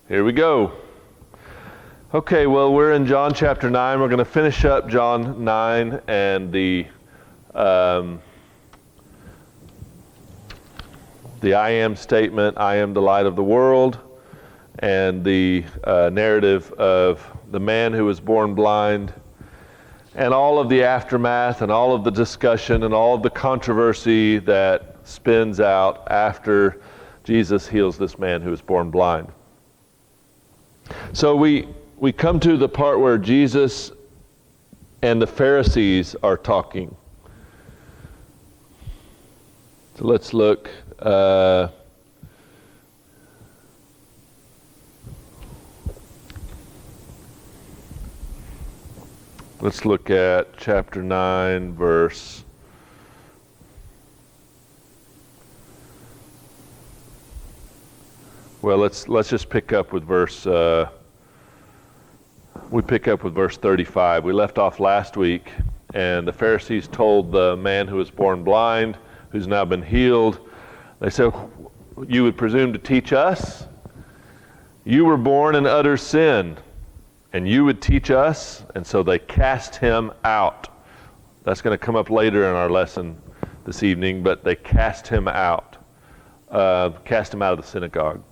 Here we go. Okay, well, we're in John chapter 9. We're going to finish up John 9 and the I am statement, I am the light of the world, and the narrative of the man who was born blind, and all of the aftermath and all of the discussion and all of the controversy that spins out after Jesus heals this man who was born blind. So we come to the part where Jesus and the Pharisees are talking. So let's look. Let's look at chapter 9, verse. Well, let's just pick up with verse. We pick up with verse 35. We left off last week, and the Pharisees told the man who was born blind, who's now been healed, they said, "You would presume to teach us? You were born in utter sin, and you would teach us?" And so they cast him out. That's going to come up later in our lesson this evening, but they cast him out. Cast him out of the synagogue.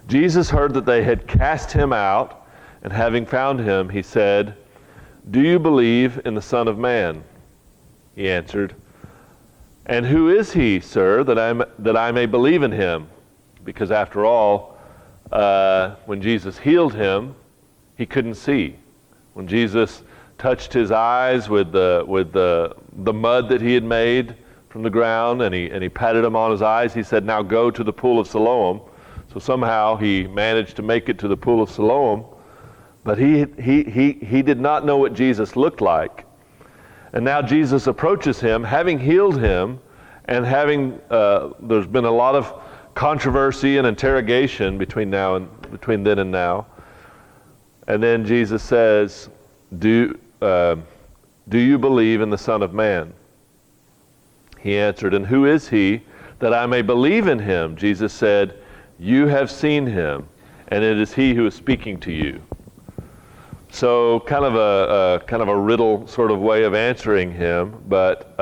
Jesus heard that they had cast him out, and having found him, he said, "Do you believe in the Son of Man?" He answered, "And who is he, sir, that I may believe in him?" Because after all, when Jesus healed him, he couldn't see. When Jesus touched his eyes with the mud that he had made from the ground, and he patted him on his eyes, he said, "Now go to the pool of Siloam." So somehow he managed to make it to the pool of Siloam, but he did not know what Jesus looked like. And now Jesus approaches him, having healed him, and there's been a lot of controversy and interrogation between then and now. And then Jesus says, "Do you believe in the Son of Man?" He answered, "And who is he that I may believe in him?" Jesus said, "You have seen him, and it is he who is speaking to you." So kind of a riddle sort of way of answering him, but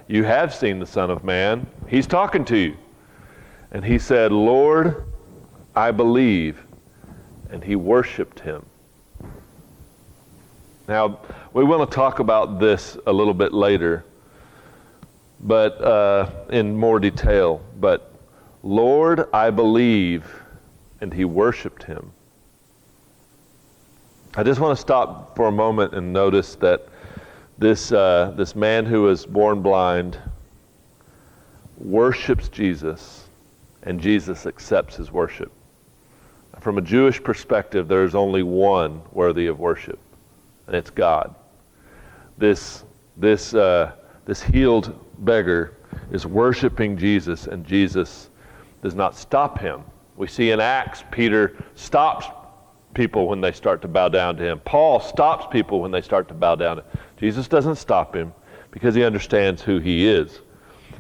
you have seen the Son of Man. He's talking to you. And he said, "Lord, I believe." And he worshiped him. Now, we want to talk about this a little bit later, but in more detail. But "Lord, I believe," and he worshiped him. I just want to stop for a moment and notice that this man who was born blind worships Jesus, and Jesus accepts his worship. From a Jewish perspective, there's only one worthy of worship, and it's God. This healed beggar is worshiping Jesus, and Jesus does not stop him. We see in Acts, Peter stops people when they start to bow down to him. Paul stops people when they start to bow down to him. Jesus doesn't stop him because he understands who he is.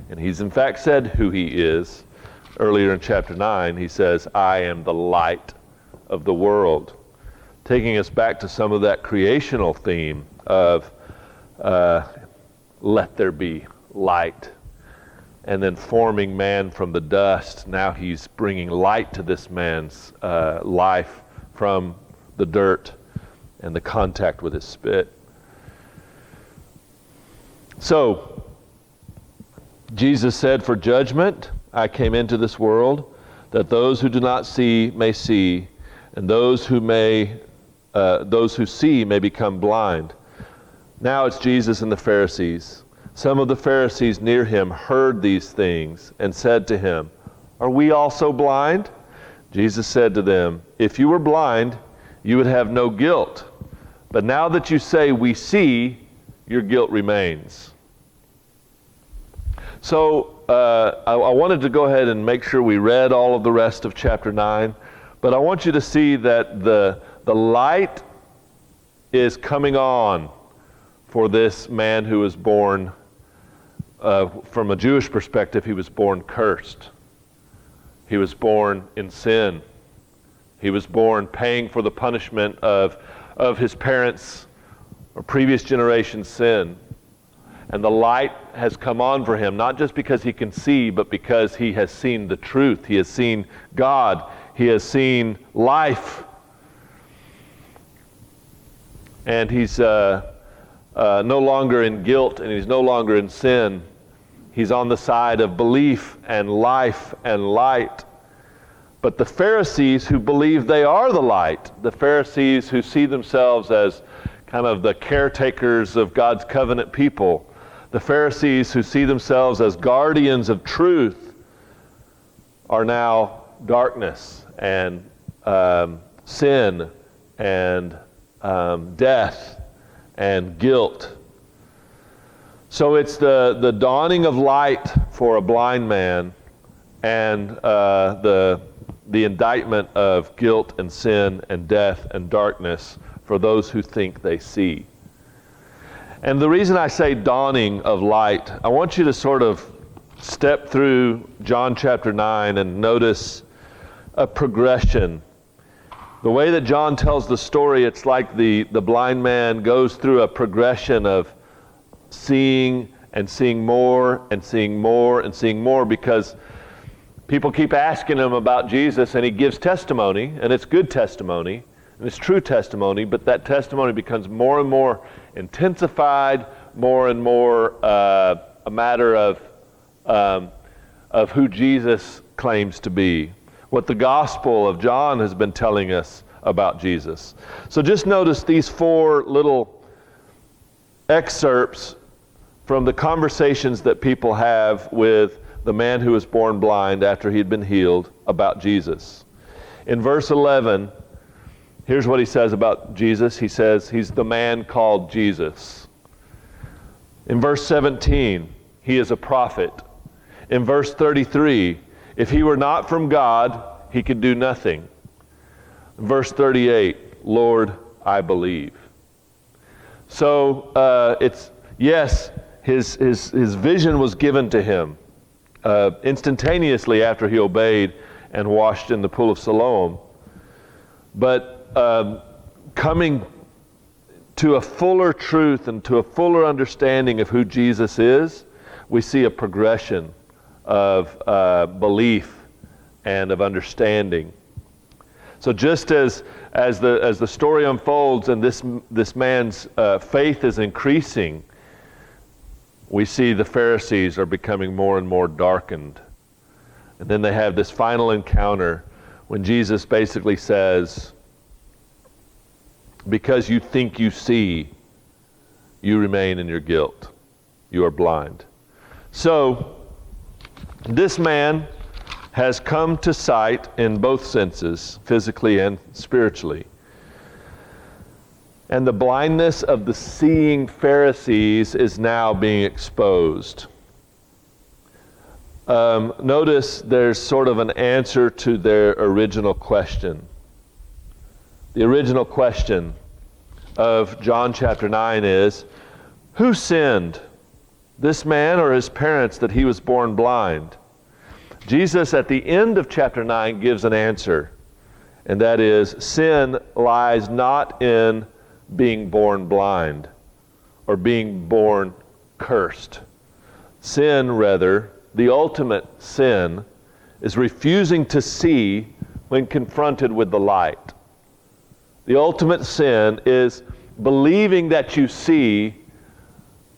And he's in fact said who he is. Earlier in chapter 9, he says, I am the light of the world. Taking us back to some of that creational theme of let there be light. And then forming man from the dust. Now he's bringing light to this man's life from the dirt and the contact with his spit. So, Jesus said, for judgment I came into this world, that those who do not see may see, and those who see may become blind. Now it's Jesus and the Pharisees. Some of the Pharisees near him heard these things and said to him, are we also blind? Jesus said to them, if you were blind, you would have no guilt. But now that you say we see, your guilt remains. So I wanted to go ahead and make sure we read all of the rest of chapter 9. But I want you to see that the light is coming on for this man who was born, from a Jewish perspective, he was born cursed. He was born in sin. He was born paying for the punishment of his parents' or previous generation's sin. And the light has come on for him, not just because he can see, but because he has seen the truth. He has seen God. He has seen life. And he's no longer in guilt, and he's no longer in sin. He's on the side of belief and life and light. But the Pharisees who believe they are the light, the Pharisees who see themselves as kind of the caretakers of God's covenant people, the Pharisees who see themselves as guardians of truth, are now darkness and sin and death and guilt. So it's the dawning of light for a blind man, and the indictment of guilt and sin and death and darkness for those who think they see. And the reason I say dawning of light, I want you to sort of step through John chapter 9 and notice a progression. The way that John tells the story, it's like the blind man goes through a progression of seeing and seeing more and seeing more and seeing more, because people keep asking him about Jesus, and he gives testimony, and it's good testimony, and it's true testimony, but that testimony becomes more and more intensified, more and more a matter of who Jesus claims to be, what the Gospel of John has been telling us about Jesus. So just notice these 4 little excerpts from the conversations that people have with the man who was born blind after he'd been healed about Jesus. In verse 11, here's what he says about Jesus. He says he's the man called Jesus. In verse 17, he is a prophet. In verse 33, if he were not from God, he could do nothing. Verse 38, Lord, I believe. So it's, yes, his vision was given to him instantaneously after he obeyed and washed in the pool of Siloam. But coming to a fuller truth and to a fuller understanding of who Jesus is, we see a progression of belief and of understanding. So just as the story unfolds and this man's faith is increasing, we see the Pharisees are becoming more and more darkened. And then they have this final encounter when Jesus basically says, because you think you see, you remain in your guilt. You are blind. So, this man has come to sight in both senses, physically and spiritually. And the blindness of the seeing Pharisees is now being exposed. Notice there's sort of an answer to their original question. The original question of John chapter 9 is, who sinned, this man or his parents, that he was born blind? Jesus at the end of chapter 9 gives an answer, and that is, sin lies not in being born blind or being born cursed. Sin, rather, the ultimate sin, is refusing to see when confronted with the light. The ultimate sin is believing that you see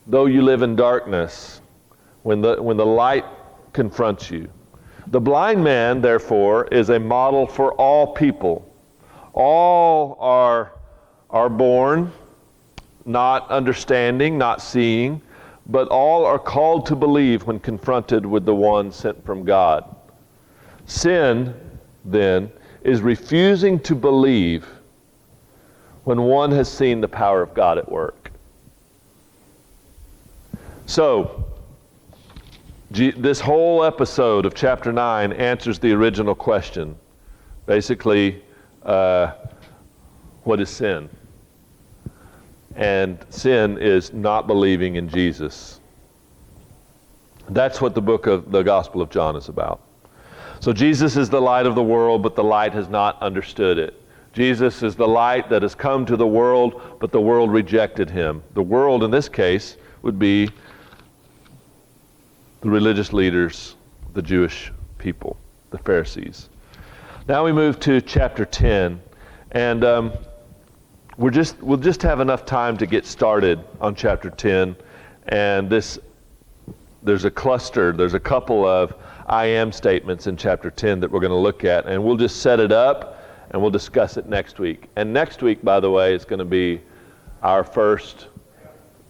though you live in darkness when the light confronts you. The blind man, therefore, is a model for all people. All are born not understanding, not seeing, but all are called to believe when confronted with the one sent from God. Sin, then, is refusing to believe when one has seen the power of God at work. So, this whole episode of chapter 9 answers the original question. Basically, what is sin? And sin is not believing in Jesus. That's what the book of the Gospel of John is about. So Jesus is the light of the world, but the light has not understood it. Jesus is the light that has come to the world, but the world rejected him. The world in this case would be the religious leaders, the Jewish people, the Pharisees. Now we move to chapter 10, and we'll just have enough time to get started on chapter 10, and there's a couple of I am statements in chapter 10 that we're going to look at, and we'll just set it up and we'll discuss it next week. And next week, by the way, is going to be our first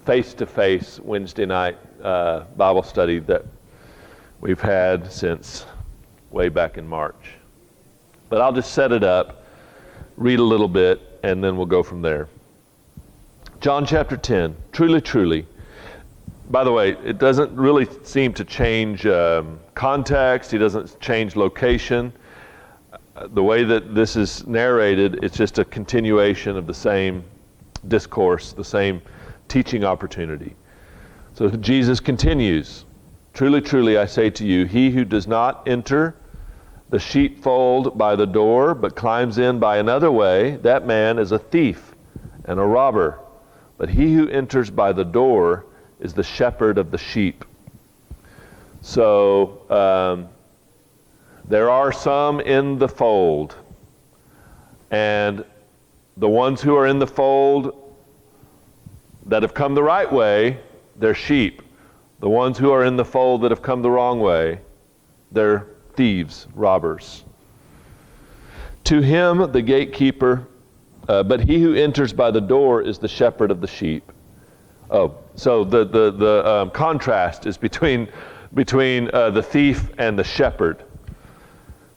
face-to-face Wednesday night Bible study that we've had since way back in March. But I'll just set it up, read a little bit, and then we'll go from there. John chapter 10, truly, truly. By the way, it doesn't really seem to change context. It doesn't change location. The way that this is narrated, it's just a continuation of the same discourse, the same teaching opportunity. So Jesus continues, truly, truly, I say to you, he who does not enter the sheepfold by the door, but climbs in by another way, that man is a thief and a robber. But he who enters by the door is the shepherd of the sheep. So there are some in the fold, and the ones who are in the fold that have come the right way, they're sheep. The ones who are in the fold that have come the wrong way, they're thieves, robbers. To him, the gatekeeper, but he who enters by the door is the shepherd of the sheep. Oh, so the contrast is between the thief and the shepherd.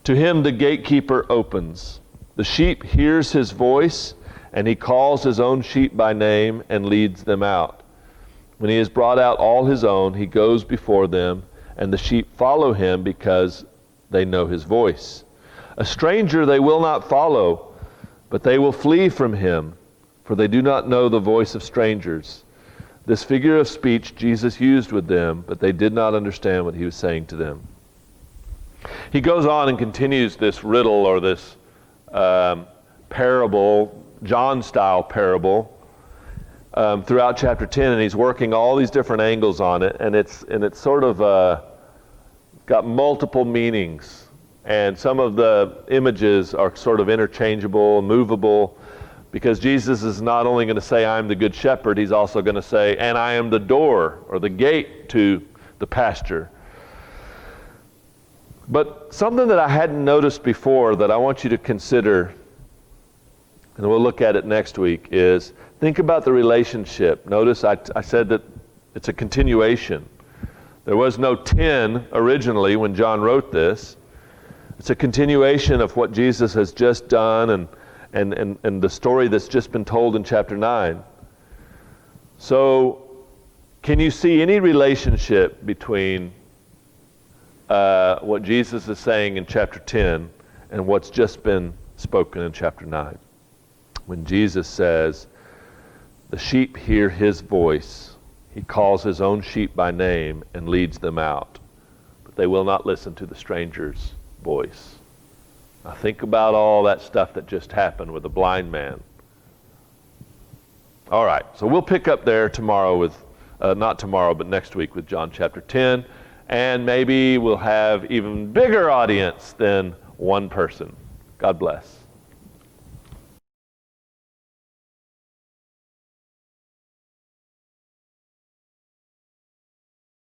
To him, the gatekeeper opens. The sheep hears his voice, and he calls his own sheep by name and leads them out. When he has brought out all his own, he goes before them, and the sheep follow him because they know his voice. A stranger they will not follow, but they will flee from him, for they do not know the voice of strangers. This figure of speech Jesus used with them, but they did not understand what he was saying to them. He goes on and continues this riddle or this parable, John-style parable, throughout chapter 10, and he's working all these different angles on it, and it's sort of got multiple meanings, and some of the images are sort of interchangeable, movable, because Jesus is not only going to say, I'm the good shepherd, he's also going to say, and I am the door or the gate to the pasture. But something that I hadn't noticed before that I want you to consider and we'll look at it next week, is think about the relationship. Notice I said that it's a continuation. There was no 10 originally when John wrote this. It's a continuation of what Jesus has just done and the story that's just been told in chapter 9. So, can you see any relationship between what Jesus is saying in chapter 10 and what's just been spoken in chapter 9? When Jesus says, the sheep hear his voice, he calls his own sheep by name and leads them out, but they will not listen to the stranger's voice. Now think about all that stuff that just happened with the blind man. All right, so we'll pick up there tomorrow with, not tomorrow, but next week with John chapter 10, and maybe we'll have even bigger audience than one person. God bless.